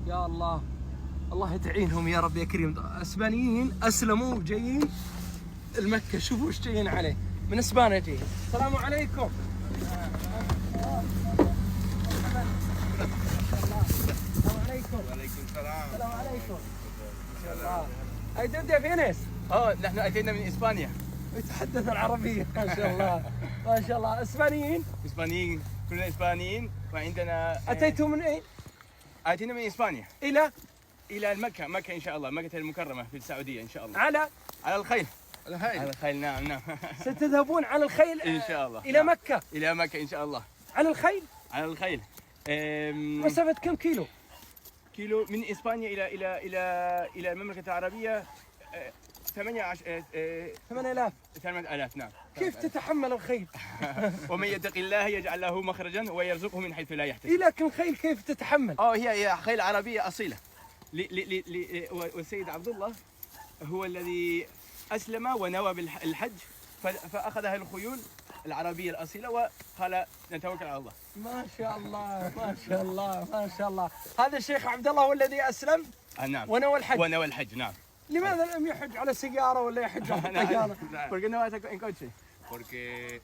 يا الله، الله تعينهم يا رب يا كريم. اسبانيين اسلموا وجايين المكة، شوفوا ايش جايين عليه من اسبانيا جايين. السلام عليكم. السلام عليكم. وعليكم السلام. السلام عليكم. ما شاء الله. أي دنيا فينيس؟ نحن أتينا من إسبانيا. يتحدث العربية ما شاء الله. ما شاء الله. اسبانيين؟ إسبانيين، كلنا إسبانيين. وعندنا أتيتم من أين؟ أتينا من إسبانيا إلى مكة إن شاء الله، مكة المكرمة في السعودية إن شاء الله. على الخيل. على الخيل، نعم. ستذهبون على الخيل إن شاء الله إلى مكة. إلى مكة إن شاء الله. على الخيل؟ على الخيل. مسافة كم كيلو؟ كيلو من إسبانيا إلى المملكة العربية 8000 نعم. كيف تتحمل الخيل؟ ومن يتق الله يجعل له مخرجا ويرزقه من حيث لا يحتسب. لكن الخيل كيف تتحمل؟ هي خيل عربية أصيلة. والسيد عبد الله هو الذي أسلم ونوى بالحج، فأخذها الخيول العربية الأصيلة وقال نتوكل على الله. ما شاء الله ما شاء الله ما شاء الله. هذا الشيخ عبد الله هو الذي أسلم نعم ونوى الحج. ونوى الحج، نعم. لماذا لم يحج على سيارة ولا يحج على طيارة؟ Porque no vas en coche. Porque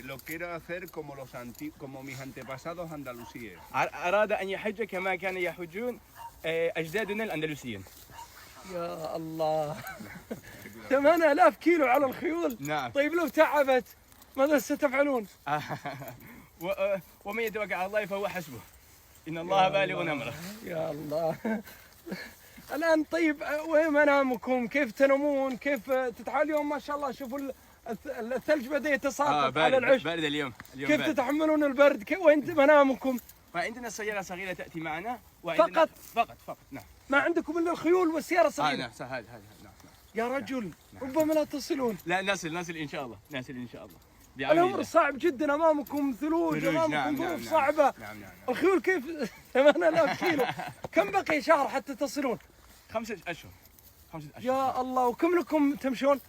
lo quiero hacer como mis antepasados andalusíes. أراد أن يحج كما كان يحجون أجدادنا الأندلسيين. يا الله. 8000 كيلو على الخيول. نعم. طيب لو تعبت ماذا ستفعلون؟ ومن يتوكل على الله فهو حسبه، إن الله بالغ أمره. يا الله. الآن طيب وين منامكم؟ كيف تنامون؟ كيف تتحال اليوم؟ ما شاء الله شوفوا الثلج بدأ يتساقط على العش. بارد اليوم كيف بارد. تتحملون البرد؟ وين منامكم؟ وعندنا سيارة صغيرة تأتي معنا. فقط نعم. ما عندكم إلا الخيول والسيارة الصغيرة؟ نعم هذا نعم. يا رجل ربما لا تصلون. لا نصل إن شاء الله، الأمر صعب جدا، أمامكم ثلوج، أمامكم ظروف صعبة. نعم. الخيول كيف 8000 كيلو؟ كم بقي شهر حتى تصلون؟ 5 أشهر. يا الله. وكم لكم تمشون؟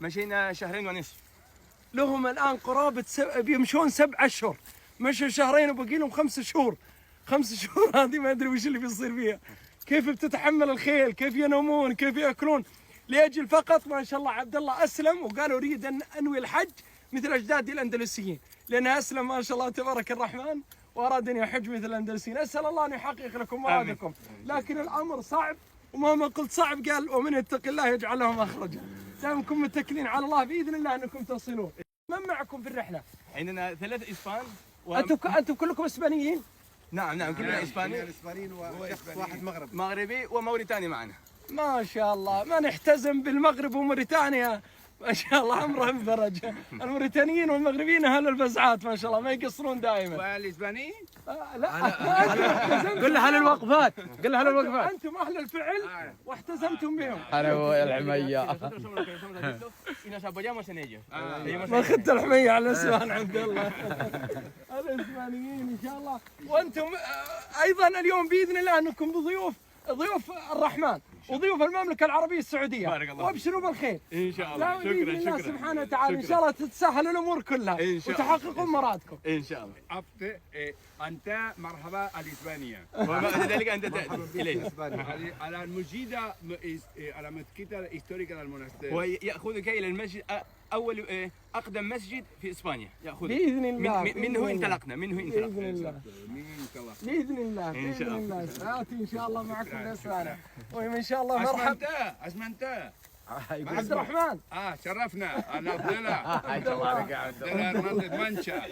مشينا 2 ونصف. لهم الآن قرابة بيمشون 7 أشهر، مشوا 2 وبقي لهم 5 شهور. 5 شهور هذه ما أدري وش اللي بيصير فيها. كيف بتتحمل الخيل؟ كيف ينامون؟ كيف يأكلون؟ لأجل فقط ما شاء الله عبد الله أسلم وقال أريد أن أنوي الحج مثل أجدادي الأندلسيين، لأنه أسلم ما شاء الله تبارك الرحمن وأراد أن يحج مثل الأندلسيين. أسأل الله أن يحقق لكم مرادكم، لكن الأمر صعب، ومهما قلت صعب قال ومن يتق الله يجعل له مخرجا. دامكم متكلين على الله بإذن الله أنكم تصلون. من معكم في الرحلة؟ عندنا 3 إسبان أنتم كلكم إسبانيين؟ نعم كلنا إسبانيين واحد مغربي وموريتاني معنا. ما شاء الله. ما نحتزم بالمغرب وموريتانيا ما شاء الله أمرهم فرج. الموريتانيين والمغربيين أهل الفزعات ما شاء الله ما يقصرون دائما. والإسبانيين؟ لا قل له أهل الوقفات. أنتم أهل الفعل واحتزمتم بهم. أنا والعمية. ما أخذت الحمية على الإسبان عبد الله. الإسبانيين إن شاء الله. وأنتم أيضا اليوم بإذن الله أنكم ضيوف الرحمن وضيوف المملكة العربية السعودية. بارك الله. وابشروا بالخير إن شاء الله. بإذن الله سبحانه وتعالى. إن شاء الله تتسهل الأمور كلها وتحققون مرادكم إن شاء الله. أنت مرحبا الإسبانية. وبعد ذلك أنت تأتي إليه. على المجيدة على المسكتة الهستورية del monasterio. ويأخذك إلى المسجد أقدم مسجد في إسبانيا. يأخذك بإذن الله. منه انطلقنا. بإذن الله. بإذن الله. إن شاء الله. آتي إن شاء الله معكم الأسبانة. وإن شاء الله مرحبا. أسمنتا عبد الرحمن. شرفنا. أنا عبد الله هرنانديز مانشا.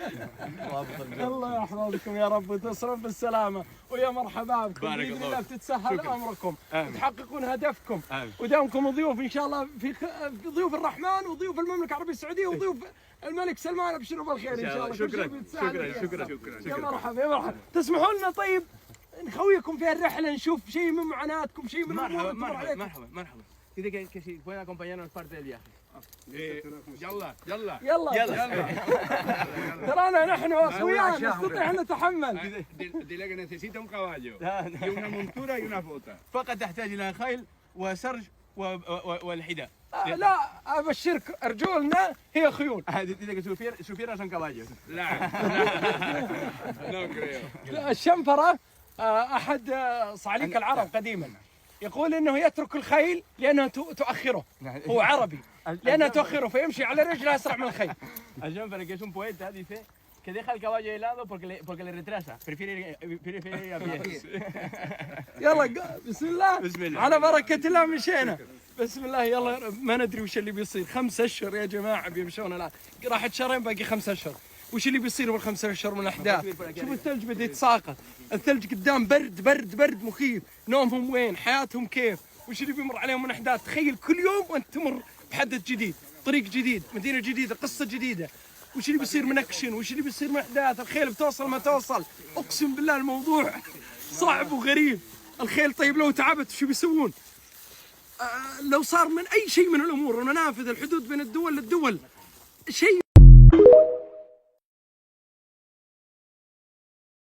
الله يحفظكم يا رب وتصرف بالسلامة ويا مرحبا بكم. بإذن الله بتتسهل أمركم وتحققون هدفكم. ودامكم ضيوف إن شاء الله في ضيوف الرحمن وضيوف المملكة العربية السعودية وضيوف الملك سلمان. ابشروا بالخير إن شاء الله. شكرا. يا مرحبا. تسمحوا لنا طيب نخويكم في الرحلة نشوف شيء من معاناتكم، شيء من مرحبا. Dice que si pueden acompañarnos parte del viaje. يلا. ترانا نحن أخويا نستطيع أن نتحمل. Dile que necesita un caballo y una montura y una bota. فقط تحتاج إلى خيل وسرج والحذاء. لا أبشرك أرجلنا هي خيول. Dice que su pierna son caballos. لا. No creo. الشنفرة احد صعاليك العرب قديما يقول انه يترك الخيل لانها تؤخره. هو عربي لانها تؤخره فيمشي على رجله اسرع من الخيل. John, que es un poeta, dice que deja el caballo helado porque le retrasa. Prefiere ir a pie. يلا بسم الله. بسم الله. على بركة الله مشينا. بسم الله يلا ما ندري وش اللي بيصير. 5 أشهر يا جماعة بيمشون الآن. راحت شهرين باقي 5 أشهر. وش اللي بيصير بال5 أشهر من أحداث؟ شوف الثلج بدأ يتساقط. الثلج قدام برد برد برد مخيف. نومهم وين؟ حياتهم كيف؟ وش اللي بيمر عليهم من أحداث؟ تخيل كل يوم وأنت تمر بحدث جديد، طريق جديد، مدينة جديدة، قصة جديدة. وش اللي بيصير من اكشن، وش اللي بيصير من احداث، الخيل بتوصل ما توصل. اقسم بالله الموضوع صعب وغريب. الخيل طيب لو تعبت شو بيسوون؟ لو صار من اي شيء من الامور، المنافذ، الحدود بين الدول للدول، شيء